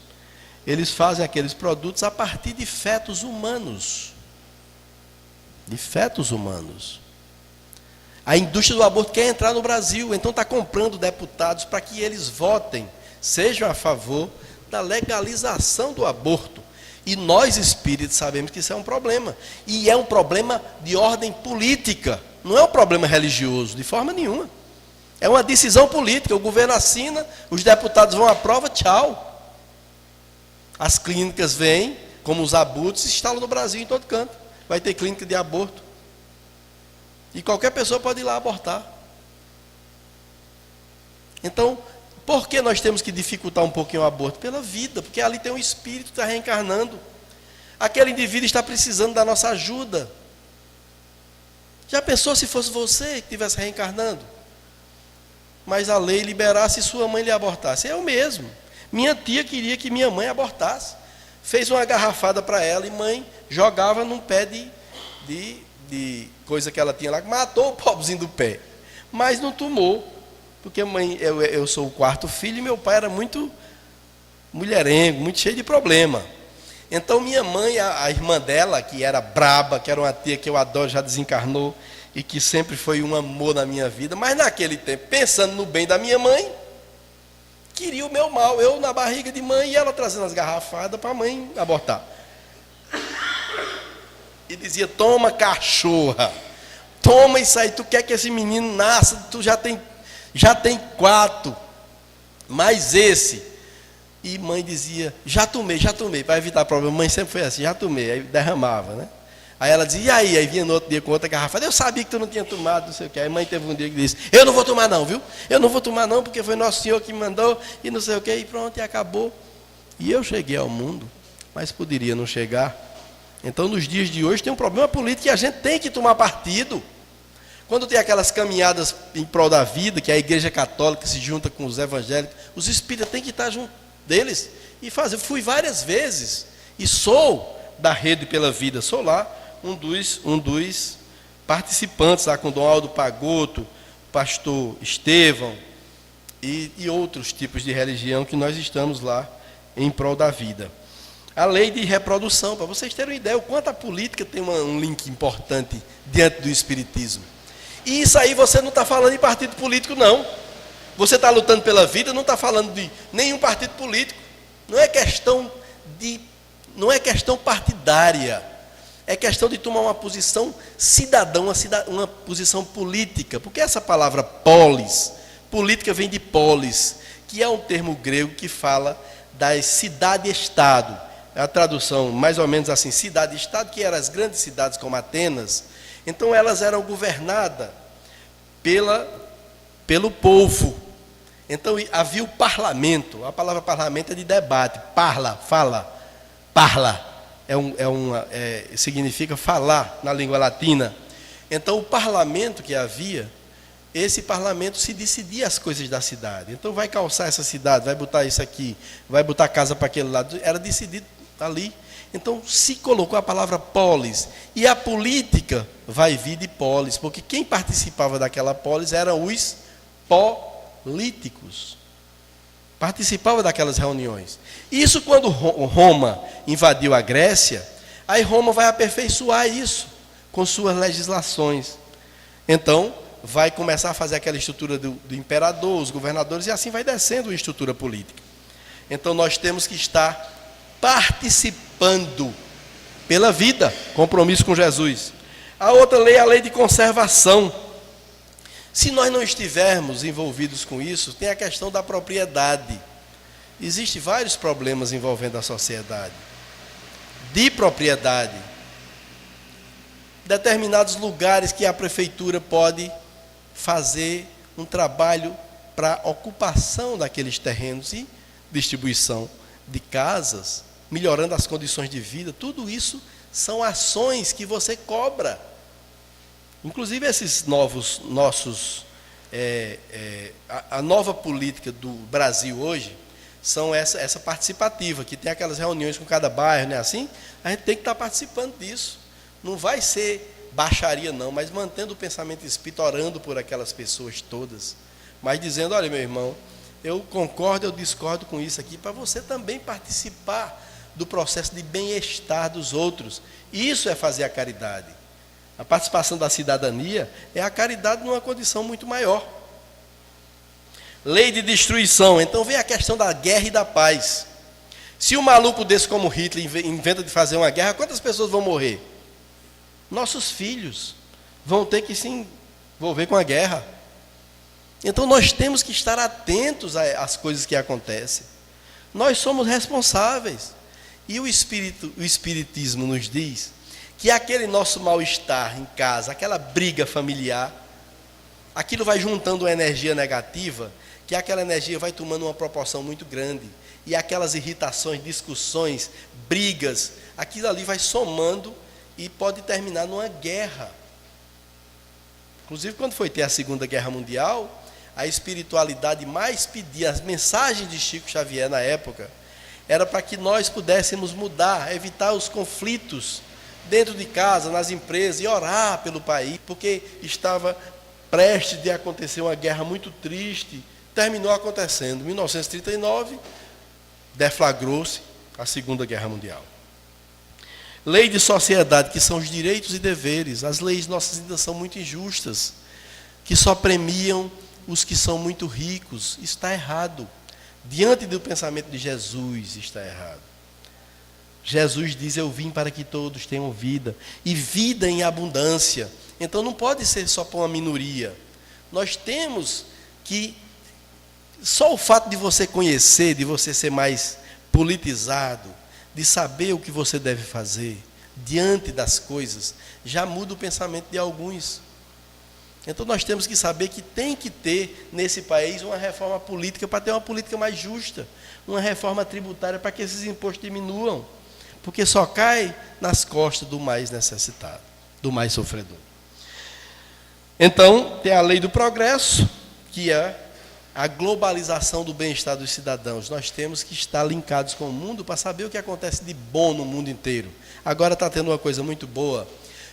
Eles fazem aqueles produtos a partir de fetos humanos. De fetos humanos. A indústria do aborto quer entrar no Brasil, então está comprando deputados para que eles votem, sejam a favor da legalização do aborto. E nós espíritos sabemos que isso é um problema. E é um problema de ordem política. Não é um problema religioso, de forma nenhuma. É uma decisão política. O governo assina, os deputados vão à prova, tchau. As clínicas vêm, como os abortos, se instalam no Brasil em todo canto. Vai ter clínica de aborto. E qualquer pessoa pode ir lá abortar. Então, por que nós temos que dificultar um pouquinho o aborto? Pela vida, porque ali tem um espírito que está reencarnando. Aquele indivíduo está precisando da nossa ajuda. Já pensou se fosse você que estivesse reencarnando? Mas a lei liberasse e sua mãe lhe abortasse? Eu mesmo. Minha tia queria que minha mãe abortasse. Fez uma garrafada para ela e mãe jogava num pé de coisa que ela tinha lá, que matou o pobrezinho do pé. Mas não tomou. Porque mãe, eu sou o quarto filho e meu pai era muito mulherengo, muito cheio de problema. Então minha mãe, a irmã dela, que era braba, que era uma tia que eu adoro, já desencarnou, e que sempre foi um amor na minha vida, mas naquele tempo, pensando no bem da minha mãe, queria o meu mal, eu na barriga de mãe e ela trazendo as garrafadas para a mãe abortar. E dizia, toma cachorra, toma isso aí, tu quer que esse menino nasça, tu já tem 4, mais esse. E mãe dizia, já tomei, para evitar problema. Mãe sempre foi assim, já tomei, aí derramava, né? Aí ela dizia, e aí? Aí vinha no outro dia com outra garrafa. Eu sabia que tu não tinha tomado, não sei o que. Aí mãe teve um dia que disse, eu não vou tomar não, viu? Eu não vou tomar não, porque foi Nosso Senhor que me mandou, e não sei o que, e pronto, e acabou. E eu cheguei ao mundo, mas poderia não chegar. Então, nos dias de hoje, tem um problema político que a gente tem que tomar partido. Quando tem aquelas caminhadas em prol da vida, que a igreja católica se junta com os evangélicos, os espíritas têm que estar junto deles e fazer. Fui várias vezes e sou da Rede pela Vida, sou lá um dos participantes lá com Dom Aldo Pagotto, pastor Estevão e outros tipos de religião que nós estamos lá em prol da vida. A lei de reprodução, para vocês terem uma ideia, o quanto a política tem um link importante diante do espiritismo. E isso aí você não está falando em partido político, não. Você está lutando pela vida, não está falando de nenhum partido político. Não é questão partidária. É questão de tomar uma posição cidadã, uma posição política. Porque essa palavra polis, política vem de polis, que é um termo grego que fala das cidade-estado. A tradução mais ou menos assim, cidade-estado, que eram as grandes cidades como Atenas. Então elas eram governadas pelo povo. Então havia o parlamento. A palavra parlamento é de debate. Parla. Significa falar na língua latina. Então o parlamento que havia, esse parlamento se decidia as coisas da cidade. Então vai calçar essa cidade, vai botar isso aqui, vai botar casa para aquele lado. Era decidido ali. Então se colocou a palavra polis. E a política vai vir de polis, porque quem participava daquela polis eram os políticos. Participava daquelas reuniões. Isso quando Roma invadiu a Grécia, aí Roma vai aperfeiçoar isso com suas legislações. Então, vai começar a fazer aquela estrutura do imperador, os governadores, e assim vai descendo a estrutura política. Então, nós temos que estar participando pela vida, compromisso com Jesus. A outra lei é a lei de conservação. Se nós não estivermos envolvidos com isso, tem a questão da propriedade. Existem vários problemas envolvendo a sociedade. De propriedade. Determinados lugares que a prefeitura pode fazer um trabalho para ocupação daqueles terrenos e distribuição de casas, melhorando as condições de vida. Tudo isso são ações que você cobra. Inclusive esses nossos a nova política do Brasil hoje são essa participativa, que tem aquelas reuniões com cada bairro, não é assim? A gente tem que estar participando disso. Não vai ser baixaria não, mas mantendo o pensamento espírita, orando por aquelas pessoas todas, mas dizendo, olha meu irmão, eu concordo, eu discordo com isso aqui, para você também participar do processo de bem-estar dos outros. Isso é fazer a caridade. A participação da cidadania é a caridade numa condição muito maior. Lei de destruição. Então vem a questão da guerra e da paz. Se um maluco desse como Hitler inventa de fazer uma guerra, quantas pessoas vão morrer? Nossos filhos vão ter que se envolver com a guerra. Então nós temos que estar atentos às coisas que acontecem. Nós somos responsáveis. E o Espiritismo nos diz que aquele nosso mal-estar em casa, aquela briga familiar, aquilo vai juntando uma energia negativa, que aquela energia vai tomando uma proporção muito grande. E aquelas irritações, discussões, brigas, aquilo ali vai somando e pode terminar numa guerra. Inclusive, quando foi ter a Segunda Guerra Mundial, a espiritualidade mais pedia, as mensagens de Chico Xavier na época, era para que nós pudéssemos mudar, evitar os conflitos dentro de casa, nas empresas, e orar pelo país, porque estava prestes de acontecer uma guerra muito triste. Terminou acontecendo. Em 1939, deflagrou-se a Segunda Guerra Mundial. Lei de sociedade, que são os direitos e deveres. As leis nossas ainda são muito injustas, que só premiam os que são muito ricos. Isso está errado. Diante do pensamento de Jesus, está errado. Jesus diz, eu vim para que todos tenham vida, e vida em abundância. Então não pode ser só para uma minoria. Nós temos que, só o fato de você conhecer, de você ser mais politizado, de saber o que você deve fazer diante das coisas, já muda o pensamento de alguns. Então nós temos que saber que tem que ter nesse país uma reforma política para ter uma política mais justa, uma reforma tributária para que esses impostos diminuam, porque só cai nas costas do mais necessitado, do mais sofredor. Então tem a lei do progresso, que é a globalização do bem-estar dos cidadãos. Nós temos que estar linkados com o mundo para saber o que acontece de bom no mundo inteiro. Agora está tendo uma coisa muito boa,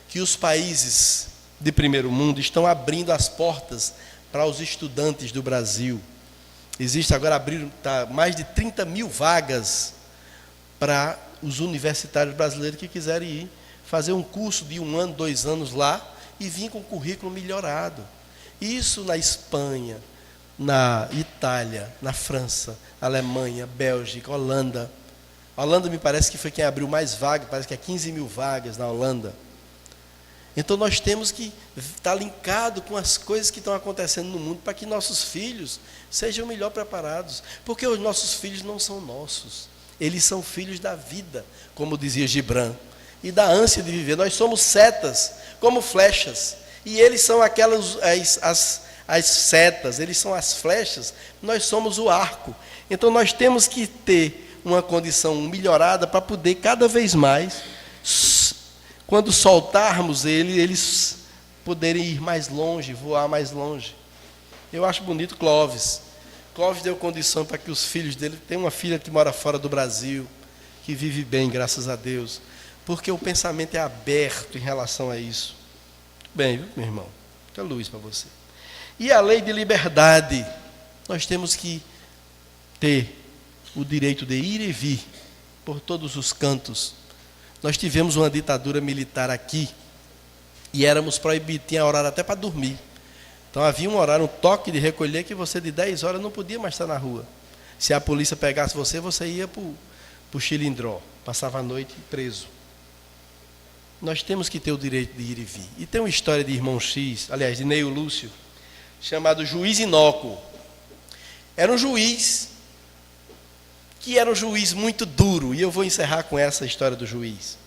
que os países de primeiro mundo estão abrindo as portas para os estudantes do Brasil. Existe agora, abriram mais de 30 mil vagas para os universitários brasileiros que quiserem ir fazer um curso de 1 ano, 2 anos lá e vir com um currículo melhorado. Isso na Espanha, na Itália, na França, Alemanha, Bélgica, Holanda. A Holanda me parece que foi quem abriu mais vagas, parece que é 15 mil vagas na Holanda. Então nós temos que estar linkado com as coisas que estão acontecendo no mundo para que nossos filhos sejam melhor preparados. Porque os nossos filhos não são nossos. Eles são filhos da vida, como dizia Gibran, e da ânsia de viver. Nós somos setas, como flechas. E eles são aquelas, as setas, eles são as flechas, nós somos o arco. Então nós temos que ter uma condição melhorada para poder cada vez mais, quando soltarmos eles poderem ir mais longe, voar mais longe. Eu acho bonito Clóvis. Clóvis deu condição para que os filhos dele, tem uma filha que mora fora do Brasil, que vive bem, graças a Deus, porque o pensamento é aberto em relação a isso. Bem, viu, meu irmão? Muita luz para você. E a lei de liberdade, nós temos que ter o direito de ir e vir por todos os cantos. Nós tivemos uma ditadura militar aqui e éramos proibidos, tinha horário até para dormir. Então havia um horário, um toque de recolher que você de 10 horas não podia mais estar na rua. Se a polícia pegasse você, você ia para o Chilindró, passava a noite preso. Nós temos que ter o direito de ir e vir. E tem uma história de irmão X, aliás, de Neio Lúcio, chamado Juiz Inócuo. Era um juiz que era um juiz muito duro, e eu vou encerrar com essa história do juiz.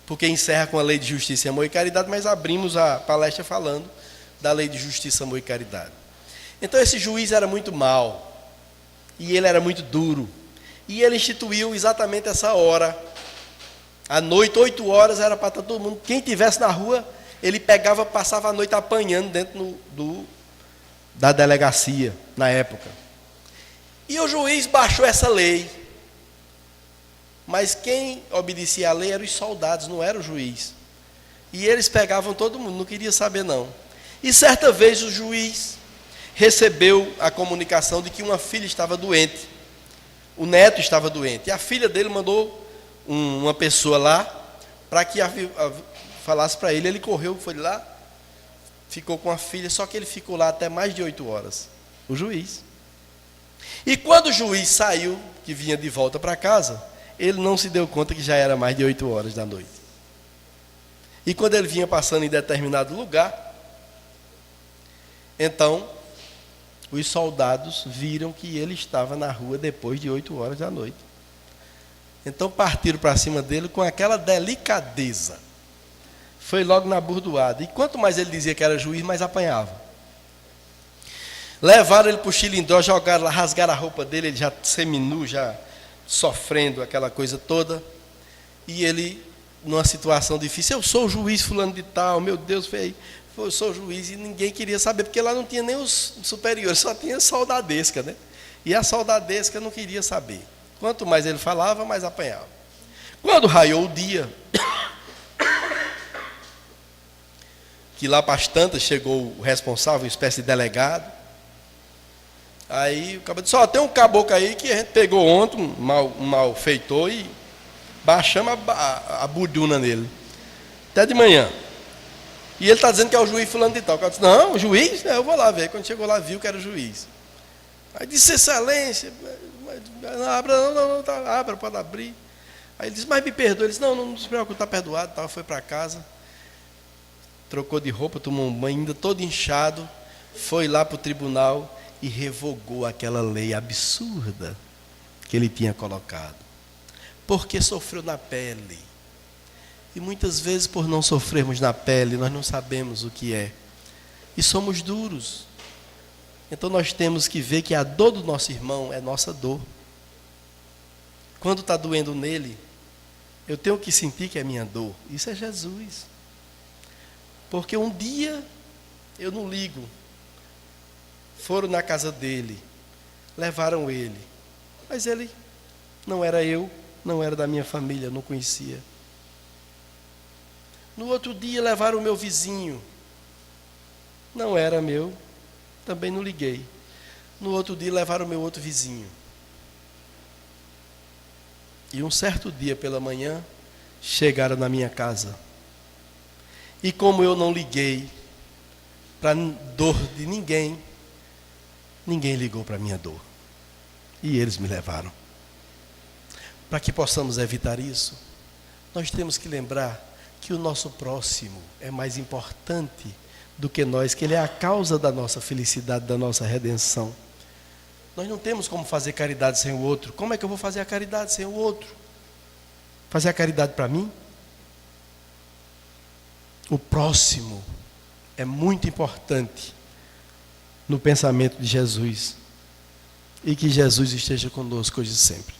Porque encerra com a lei de justiça, amor e caridade, mas abrimos a palestra falando da lei de justiça, amor e caridade. Então esse juiz era muito mau, e ele era muito duro, e ele instituiu exatamente essa hora, à noite, 8 horas, era para todo mundo, quem estivesse na rua, ele pegava, passava a noite apanhando dentro da delegacia, na época. E o juiz baixou essa lei, mas quem obedecia à lei eram os soldados, não era o juiz. E eles pegavam todo mundo, não queria saber não. E certa vez o juiz recebeu a comunicação de que uma filha estava doente, o neto estava doente, e a filha dele mandou uma pessoa lá, para que falasse para ele. Ele correu, foi lá, ficou com a filha, só que ele ficou lá até mais de 8 horas, o juiz. E quando o juiz saiu, que vinha de volta para casa, ele não se deu conta que já era mais de 8 horas da noite. E quando ele vinha passando em determinado lugar, então, os soldados viram que ele estava na rua depois de 8 horas da noite. Então partiram para cima dele com aquela delicadeza. Foi logo na burdoada. E quanto mais ele dizia que era juiz, mais apanhava. Levaram ele para o Chilindró, jogaram lá, rasgaram a roupa dele, ele já seminu, já sofrendo aquela coisa toda. E ele, numa situação difícil, eu sou o juiz fulano de tal, meu Deus, eu sou o juiz, e ninguém queria saber, porque lá não tinha nem os superiores, só tinha soldadesca, né? E a soldadesca não queria saber. Quanto mais ele falava, mais apanhava. Quando raiou o dia, que lá para as tantas chegou o responsável, uma espécie de delegado. Aí o caboclo disse: ó, tem um caboclo aí que a gente pegou ontem, um malfeitor, e baixamos a buduna nele, até de manhã. E ele está dizendo que é o juiz fulano de tal. O cara disse: não, o juiz? Eu vou lá ver. Quando chegou lá, viu que era o juiz. Aí disse: excelência, não abra, não, tá, abra, pode abrir. Aí ele disse: mas me perdoa. Ele disse: não se preocupe, está perdoado. Tal. Foi para casa, trocou de roupa, tomou um banho, ainda todo inchado, foi lá para o tribunal e revogou aquela lei absurda que ele tinha colocado, porque sofreu na pele. E muitas vezes, por não sofrermos na pele, nós não sabemos o que é, e somos duros. Então nós temos que ver que a dor do nosso irmão é nossa dor. Quando está doendo nele, eu tenho que sentir que é minha dor. Isso é Jesus. Porque um dia, eu não ligo, foram na casa dele, levaram ele, mas ele não era eu, não era da minha família, não conhecia. No outro dia levaram o meu vizinho, Não era meu, também não liguei. No outro dia levaram o meu outro vizinho. E um certo dia pela manhã, chegaram na minha casa. E como eu não liguei para dor de ninguém, ninguém ligou para a minha dor. E eles me levaram. Para que possamos evitar isso, nós temos que lembrar que o nosso próximo é mais importante do que nós, que ele é a causa da nossa felicidade, da nossa redenção. Nós não temos como fazer caridade sem o outro. Como é que eu vou fazer a caridade sem o outro? Fazer a caridade para mim? O próximo é muito importante no pensamento de Jesus. E que Jesus esteja conosco hoje e sempre.